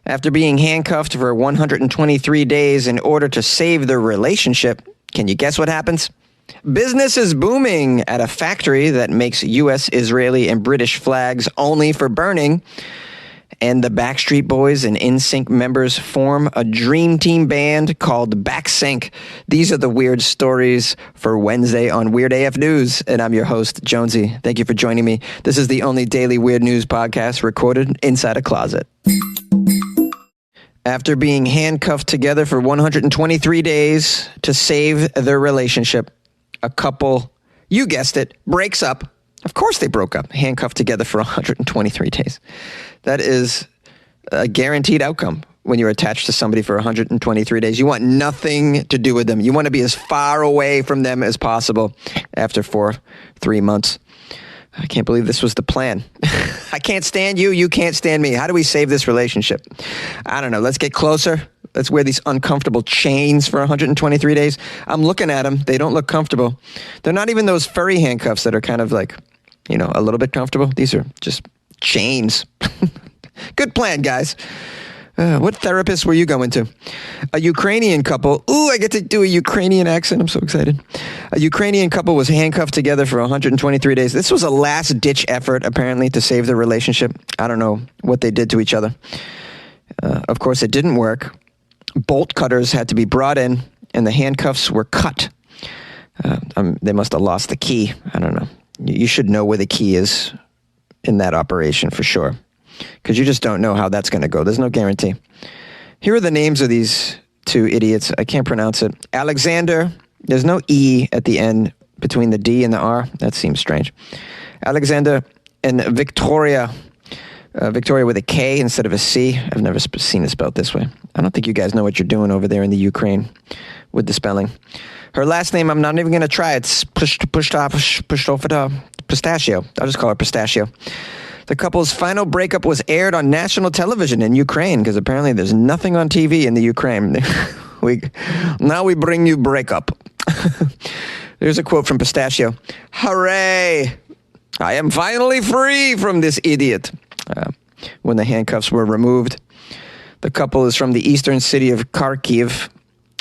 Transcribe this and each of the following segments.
After being handcuffed for 123 days in order to save their relationship, can you guess what happens? Business is booming at a factory that makes U.S., Israeli, and British flags only for burning. And the Backstreet Boys and NSYNC members form a dream team band called Backsync. These are the weird stories for Wednesday on Weird AF News. And I'm your host, Jonesy. Thank you for joining me. This is the only daily weird news podcast recorded inside a closet. After being handcuffed together for 123 days to save their relationship, a couple, you guessed it, breaks up. Of course they broke up, handcuffed together for 123 days. That is a guaranteed outcome when you're attached to somebody for 123 days. You want nothing to do with them. You want to be as far away from them as possible after 3 months. I can't believe this was the plan. I can't stand you. You can't stand me. How do we save this relationship? I don't know. Let's get closer. Let's wear these uncomfortable chains for 123 days. I'm looking at them. They don't look comfortable. They're not even those furry handcuffs that are kind of like, a little bit comfortable. These are just chains. Good plan, guys. What therapist were you going to? A Ukrainian couple. Ooh, I get to do a Ukrainian accent. I'm so excited. A Ukrainian couple was handcuffed together for 123 days. This was a last-ditch effort, apparently, to save their relationship. I don't know what they did to each other. Of course, it didn't work. Bolt cutters had to be brought in, and the handcuffs were cut. They must have lost the key. I don't know. You should know where the key is in that operation for sure, because you just don't know how that's going to go. There's no guarantee. Here are the names of these two idiots. I can't pronounce it. Alexander, there's no E at the end between the D and the R. That seems strange. Alexander and Victoria. Victoria with a K instead of a C. I've never seen it spelled this way. I don't think you guys know what you're doing over there in the Ukraine with the spelling. Her last name, I'm not even going to try. It's Pistachio. I'll just call her Pistachio. The couple's final breakup was aired on national television in Ukraine because apparently there's nothing on TV in the Ukraine. Now we bring you breakup. There's a quote from Pistachio. Hooray! I am finally free from this idiot. When the handcuffs were removed. The couple is from the eastern city of Kharkiv.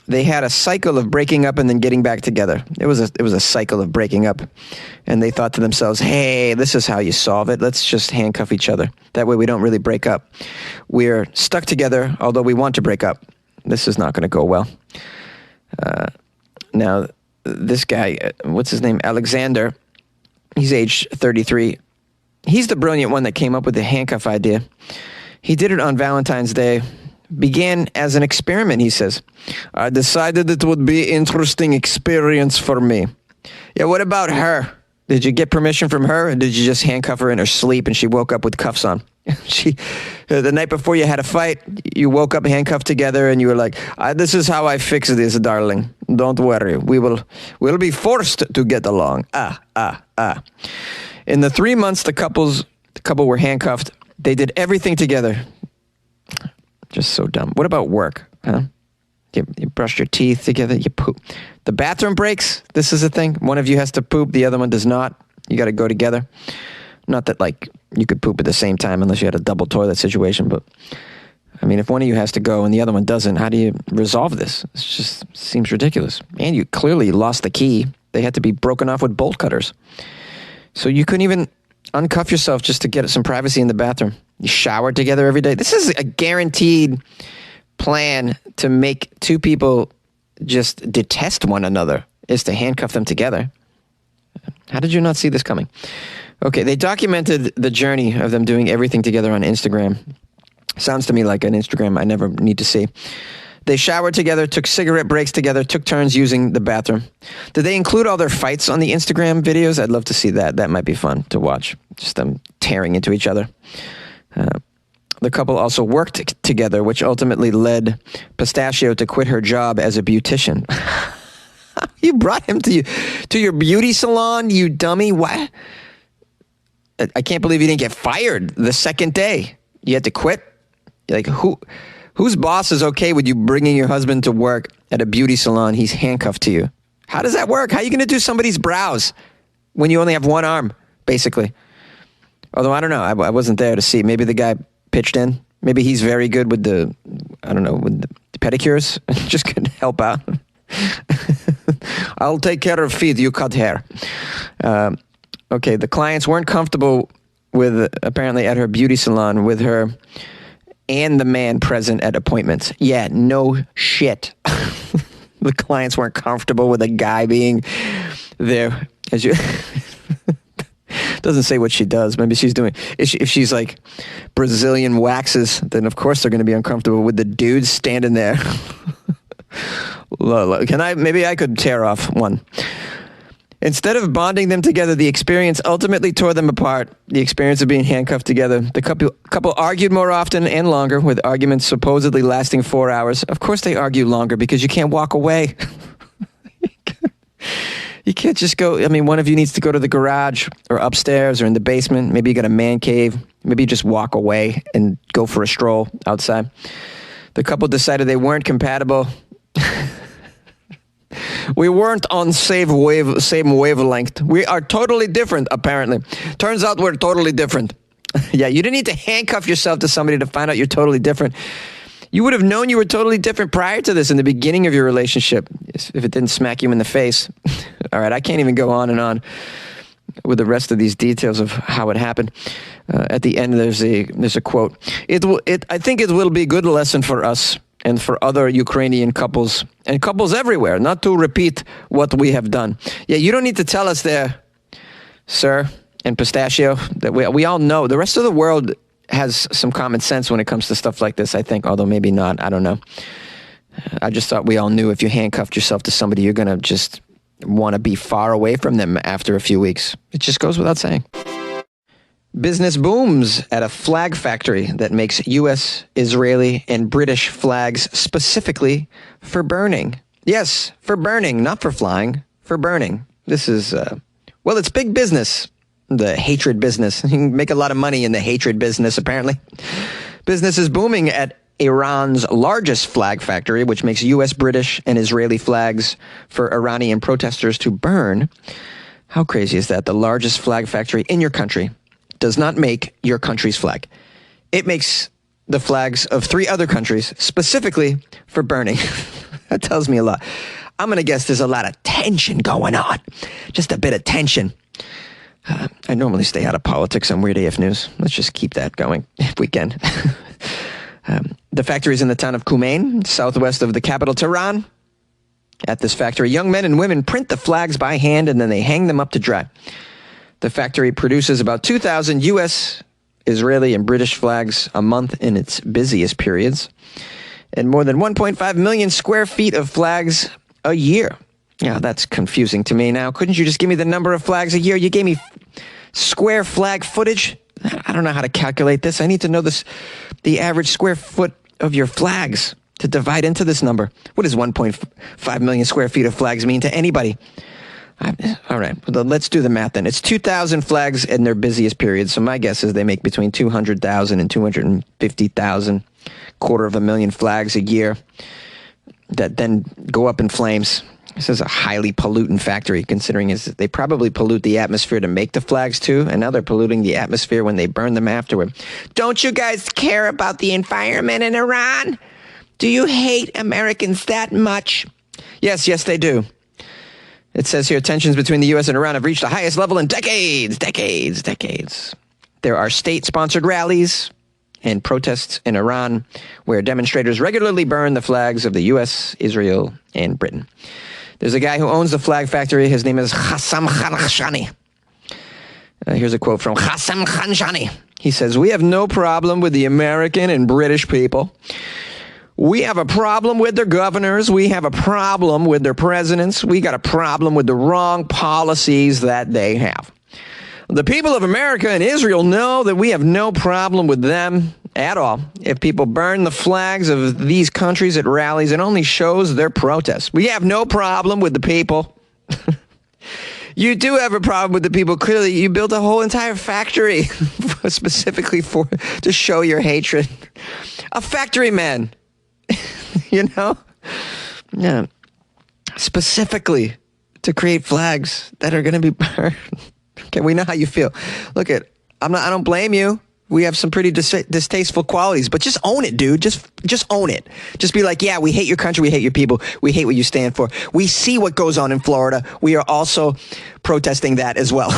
They had a cycle of breaking up and then getting back together. It was a cycle of breaking up. And they thought to themselves, hey, this is how you solve it. Let's just handcuff each other. That way we don't really break up. We're stuck together, although we want to break up. This is not going to go well. Now, this guy, what's his name? Alexander. He's age 33. He's the brilliant one that came up with the handcuff idea. He did it on Valentine's Day. Began as an experiment, he says. I decided it would be an interesting experience for me. Yeah, what about her? Did you get permission from her, or did you just handcuff her in her sleep and she woke up with cuffs on? The night before you had a fight, you woke up handcuffed together and you were like, this is how I fix this, darling. Don't worry. We'll be forced to get along. In the 3 months the couple were handcuffed, they did everything together. Just so dumb. What about work? Huh? You brush your teeth together, you poop. The bathroom breaks, this is a thing. One of you has to poop, the other one does not. You got to go together. Not that you could poop at the same time unless you had a double toilet situation, but I mean, if one of you has to go and the other one doesn't, how do you resolve this? It just seems ridiculous. And you clearly lost the key. They had to be broken off with bolt cutters. So you couldn't even uncuff yourself just to get some privacy in the bathroom. You showered together every day. This is a guaranteed plan to make two people just detest one another, is to handcuff them together. How did you not see this coming? Okay, they documented the journey of them doing everything together on Instagram. Sounds to me like an Instagram I never need to see. They showered together, took cigarette breaks together, took turns using the bathroom. Did they include all their fights on the Instagram videos? I'd love to see that. That might be fun to watch. Just them tearing into each other. The couple also worked together, which ultimately led Pistachio to quit her job as a beautician. You brought him to your beauty salon, you dummy. What? I can't believe you didn't get fired the second day. You had to quit? Like, whose boss is okay with you bringing your husband to work at a beauty salon? He's handcuffed to you. How does that work? How are you going to do somebody's brows when you only have one arm, basically? Although, I don't know. I wasn't there to see. Maybe the guy pitched in. Maybe he's very good with the pedicures. Just could help out. I'll take care of feet, you cut hair. Okay, the clients weren't comfortable with, apparently at her beauty salon, with her and the man present at appointments. Yeah, no shit. The clients weren't comfortable with a guy being there. As you doesn't say what she does. Maybe she's doing, if she's like Brazilian waxes, then of course they're going to be uncomfortable with the dude standing there. Maybe I could tear off one. Instead of bonding them together, the experience ultimately tore them apart. The experience of being handcuffed together. The couple argued more often and longer, with arguments supposedly lasting 4 hours. Of course they argue longer because you can't walk away. You can't just go, I mean, one of you needs to go to the garage or upstairs or in the basement. Maybe you got a man cave. Maybe you just walk away and go for a stroll outside. The couple decided they weren't compatible. We weren't on same wavelength. We are totally different, apparently. Turns out we're totally different. Yeah, you didn't need to handcuff yourself to somebody to find out you're totally different. You would have known you were totally different prior to this in the beginning of your relationship if it didn't smack you in the face. All right, I can't even go on and on with the rest of these details of how it happened. At the end, there's a quote. I think it will be a good lesson for us and for other Ukrainian couples and couples everywhere, not to repeat what we have done. Yeah, you don't need to tell us there, sir, and Pistachio, that we all know. The rest of the world has some common sense when it comes to stuff like this, I think, although maybe not. I don't know. I just thought we all knew if you handcuffed yourself to somebody, you're going to just want to be far away from them after a few weeks. It just goes without saying. Business booms at a flag factory that makes U.S., Israeli, and British flags specifically for burning. Yes, for burning, not for flying, for burning. This is, it's big business, the hatred business. You can make a lot of money in the hatred business, apparently. Business is booming at Iran's largest flag factory, which makes U.S., British, and Israeli flags for Iranian protesters to burn. How crazy is that? The largest flag factory in your country does not make your country's flag. It makes the flags of 3 other countries specifically for burning. That tells me a lot. I'm going to guess there's a lot of tension going on. Just a bit of tension. I normally stay out of politics on Weird AF News. Let's just keep that going if we can. The factory is in the town of Kumain, southwest of the capital, Tehran. At this factory, young men and women print the flags by hand and then they hang them up to dry. The factory produces about 2,000 U.S., Israeli, and British flags a month in its busiest periods, and more than 1.5 million square feet of flags a year. Yeah, that's confusing to me now. Couldn't you just give me the number of flags a year? You gave me square flag footage. I don't know how to calculate this. I need to know the average square foot of your flags to divide into this number. What does 1.5 million square feet of flags mean to anybody? All right, let's do the math then. It's 2,000 flags in their busiest period. So my guess is they make between 200,000 and 250,000, 250,000 flags a year that then go up in flames. This is a highly pollutant factory, considering they probably pollute the atmosphere to make the flags too, and now they're polluting the atmosphere when they burn them afterward. Don't you guys care about the environment in Iran? Do you hate Americans that much? Yes, they do. It says here, tensions between the U.S. and Iran have reached the highest level in decades. There are state-sponsored rallies and protests in Iran where demonstrators regularly burn the flags of the U.S., Israel, and Britain. There's a guy who owns the flag factory. His name is Hassam Khanshani. Here's a quote from Hassam Khanshani. He says, "We have no problem with the American and British people. We have a problem with their governors. We have a problem with their presidents. We got a problem with the wrong policies that they have. The people of America and Israel know that we have no problem with them at all. If people burn the flags of these countries at rallies, it only shows their protest. We have no problem with the people." You do have a problem with the people. Clearly, you built a whole entire factory specifically to show your hatred. A factory man. You know? Yeah. Specifically to create flags that are going to be burned. Okay, we know how you feel. Look, I don't blame you. We have some pretty distasteful qualities, but just own it, dude. Just own it. Just be like, yeah, we hate your country. We hate your people. We hate what you stand for. We see what goes on in Florida. We are also protesting that as well.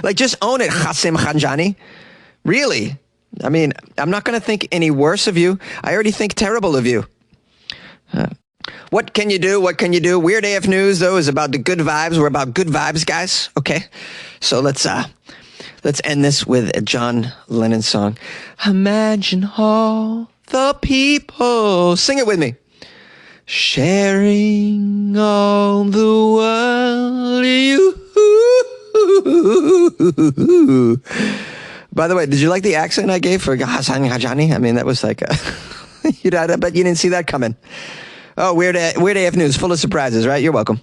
Like, just own it, Hassim Khanjani. Really? I mean, I'm not going to think any worse of you. I already think terrible of you. What can you do? What can you do? Weird AF News, though, is about the good vibes. We're about good vibes, guys. Okay? So let's end this with a John Lennon song. Imagine all the people. Sing it with me. Sharing all the world. You. By the way, did you like the accent I gave for Hassan Hajani? I mean, that was like, I bet you didn't see that coming. Oh, Weird AF News, full of surprises, right? You're welcome.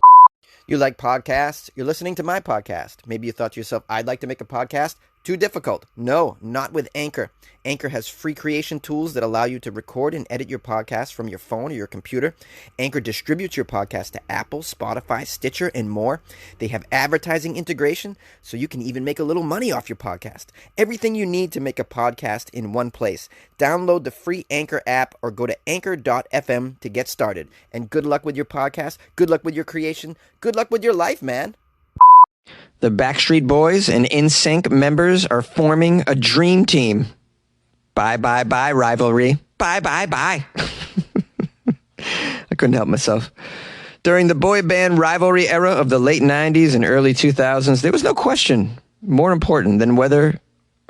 You like podcasts? You're listening to my podcast. Maybe you thought to yourself, I'd like to make a podcast. Too difficult. No, not with Anchor. Anchor has free creation tools that allow you to record and edit your podcast from your phone or your computer. Anchor distributes your podcast to Apple, Spotify, Stitcher, and more. They have advertising integration, so you can even make a little money off your podcast. Everything you need to make a podcast in one place. Download the free Anchor app or go to anchor.fm to get started. And good luck with your podcast. Good luck with your creation. Good luck with your life, man. The Backstreet Boys and NSYNC members are forming a dream team. Bye, bye, bye, rivalry. Bye, bye, bye. I couldn't help myself. During the boy band rivalry era of the late 90s and early 2000s, there was no question more important than whether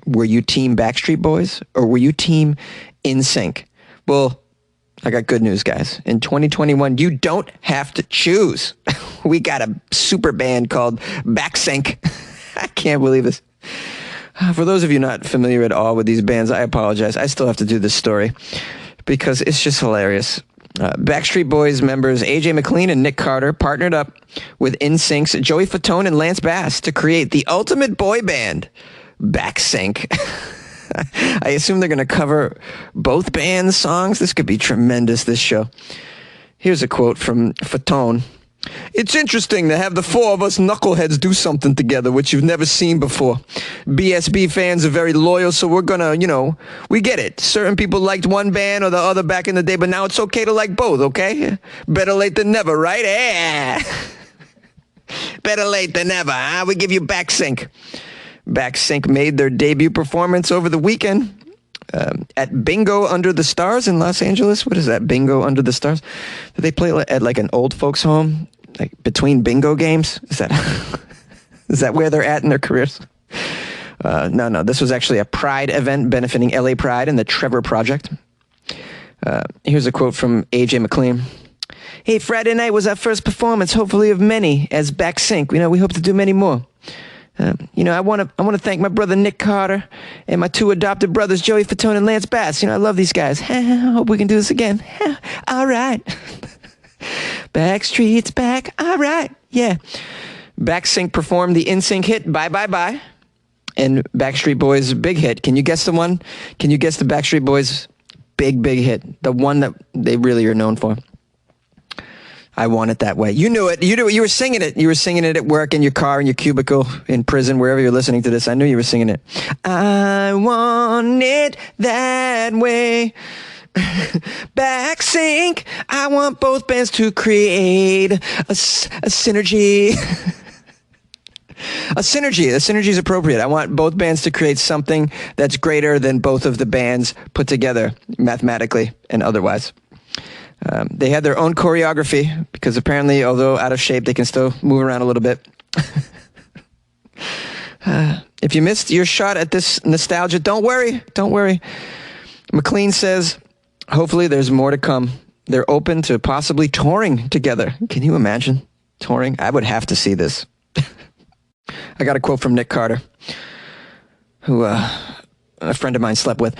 were you team Backstreet Boys or were you team NSYNC? Well, I got good news, guys. In 2021, you don't have to choose. We got a super band called Backsync. I can't believe this. For those of you not familiar at all with these bands, I apologize. I still have to do this story because it's just hilarious. Backstreet Boys members AJ McLean and Nick Carter partnered up with NSYNC's Joey Fatone and Lance Bass to create the ultimate boy band, Backsync. I assume they're going to cover both bands' songs. This could be tremendous, this show. Here's a quote from Fatone. It's interesting to have the four of us knuckleheads do something together, which you've never seen before. BSB fans are very loyal, so we're gonna, we get it. Certain people liked one band or the other back in the day, but now it's okay to like both, okay? Better late than never, right? Yeah. Better late than never, huh? We give you Backsync. Backsync made their debut performance over the weekend at Bingo Under the Stars in Los Angeles. What is that, Bingo Under the Stars? Did they play at like an old folks home, like between bingo games? Is that where they're at in their careers? No. This was actually a Pride event benefiting LA Pride and the Trevor Project. Here's a quote from AJ McLean. Hey, Friday night was our first performance, hopefully of many, as Backsync. We hope to do many more. I want to thank my brother Nick Carter and my two adopted brothers Joey Fatone and Lance Bass. I love these guys. I hope we can do this again. All right. Backstreet's back. All right. Yeah. Backsync performed the NSYNC hit Bye Bye Bye and Backstreet Boys' big hit. Can you guess the one? Can you guess the Backstreet Boys' big hit? The one that they really are known for. I Want It That Way. You knew it. You were singing it. You were singing it at work, in your car, in your cubicle, in prison, wherever you're listening to this. I knew you were singing it. I want it that way. Backsync. I want both bands to create a synergy. A synergy is appropriate. I want both bands to create something that's greater than both of the bands put together, mathematically and otherwise. They had their own choreography because apparently, although out of shape, they can still move around a little bit. If you missed your shot at this nostalgia, don't worry. McLean says, hopefully there's more to come. They're open to possibly touring together. Can you imagine touring? I would have to see this. I got a quote from Nick Carter, who a friend of mine slept with.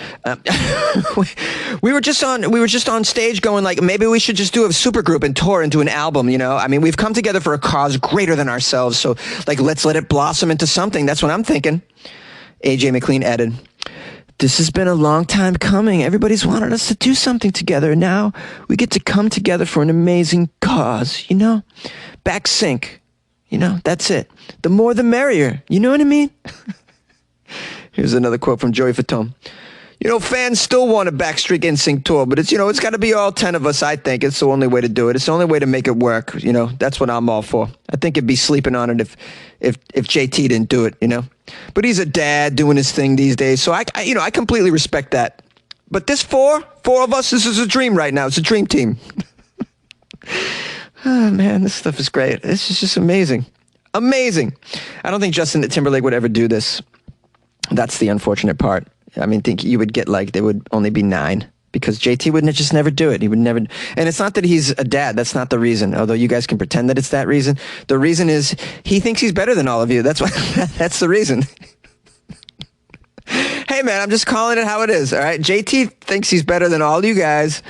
We were just on stage going like, maybe we should just do a supergroup and tour into an album, we've come together for a cause greater than ourselves, so like let's let it blossom into something. That's what I'm thinking. AJ McLean added, this has been a long time coming. Everybody's wanted us to do something together. Now we get to come together for an amazing cause, Backsync. That's it. The more the merrier. You know what I mean? Here's another quote from Joey Fatone. Fans still want a Backstreet NSYNC tour, but it's got to be all 10 of us, I think. It's the only way to do it. It's the only way to make it work. That's what I'm all for. I think it'd be sleeping on it if JT didn't do it, But he's a dad doing his thing these days, so I completely respect that. But this four of us, this is a dream right now. It's a dream team. Oh, man, this stuff is great. This is just amazing. Amazing. I don't think Justin Timberlake would ever do this. That's the unfortunate part. I mean, think you would get there would only be 9 because JT would just never do it. He would never. And it's not that he's a dad. That's not the reason. Although you guys can pretend that it's that reason. The reason is he thinks he's better than all of you. That's why. That's the reason. Hey, man, I'm just calling it how it is. All right. JT thinks he's better than all you guys.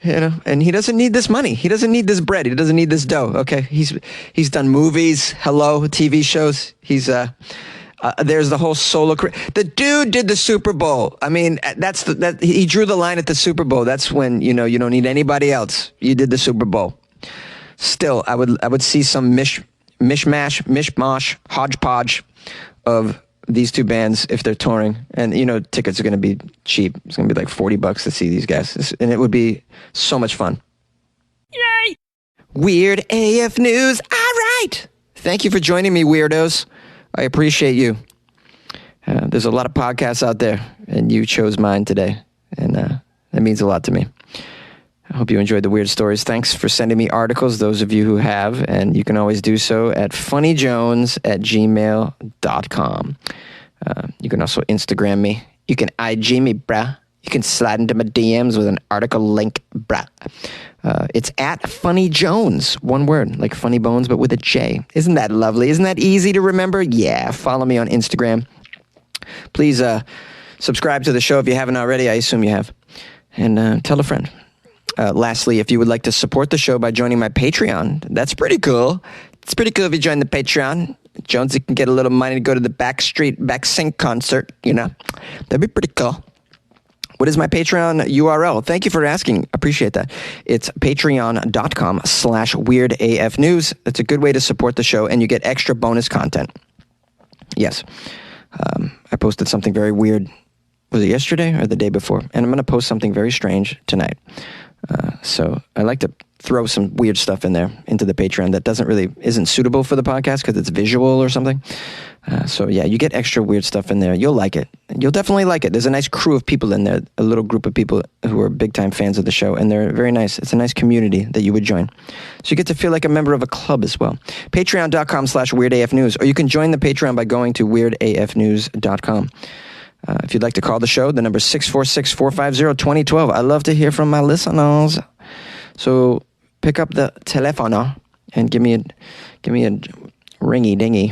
And he doesn't need this money. He doesn't need this bread. He doesn't need this dough. Okay. He's done movies, TV shows. There's the whole solo career. The dude did the Super Bowl. I mean, he drew the line at the Super Bowl. That's when, you don't need anybody else. You did the Super Bowl. Still, I would see some mishmash, hodgepodge of these two bands if they're touring. And, tickets are going to be cheap. It's going to be like $40 to see these guys. And it would be so much fun. Yay! Weird AF News. All right. Thank you for joining me, weirdos. I appreciate you. There's a lot of podcasts out there, and you chose mine today, and that means a lot to me. I hope you enjoyed the weird stories. Thanks for sending me articles, those of you who have, and you can always do so at funnyjones@gmail.com. You can also Instagram me. You can IG me, bruh. You can slide into my DMs with an article link, bruh. It's at Funny Jones, one word, like Funny Bones, but with a J. Isn't that lovely? Isn't that easy to remember? Yeah, follow me on Instagram. Please subscribe to the show if you haven't already. I assume you have. And tell a friend. Lastly, if you would like to support the show by joining my Patreon, that's pretty cool. It's pretty cool if you join the Patreon. Jonesy can get a little money to go to the Backstreet NSYNC concert, That'd be pretty cool. What is my Patreon URL? Thank you for asking. Appreciate that. It's patreon.com/weirdafnews. That's a good way to support the show, and you get extra bonus content. Yes. I posted something very weird. Was it yesterday or the day before? And I'm going to post something very strange tonight. So I like to throw some weird stuff in there into the Patreon that isn't suitable for the podcast because it's visual or something. So yeah, you get extra weird stuff in there. You'll like it. You'll definitely like it. There's a nice crew of people in there, a little group of people who are big time fans of the show, and they're very nice. It's a nice community that you would join. So you get to feel like a member of a club as well. Patreon.com/weirdafnews, or you can join the Patreon by going to weirdafnews.com. If you'd like to call the show, the number is 646-450-2012. I love to hear from my listeners. So pick up the telephone and give me a ringy dingy.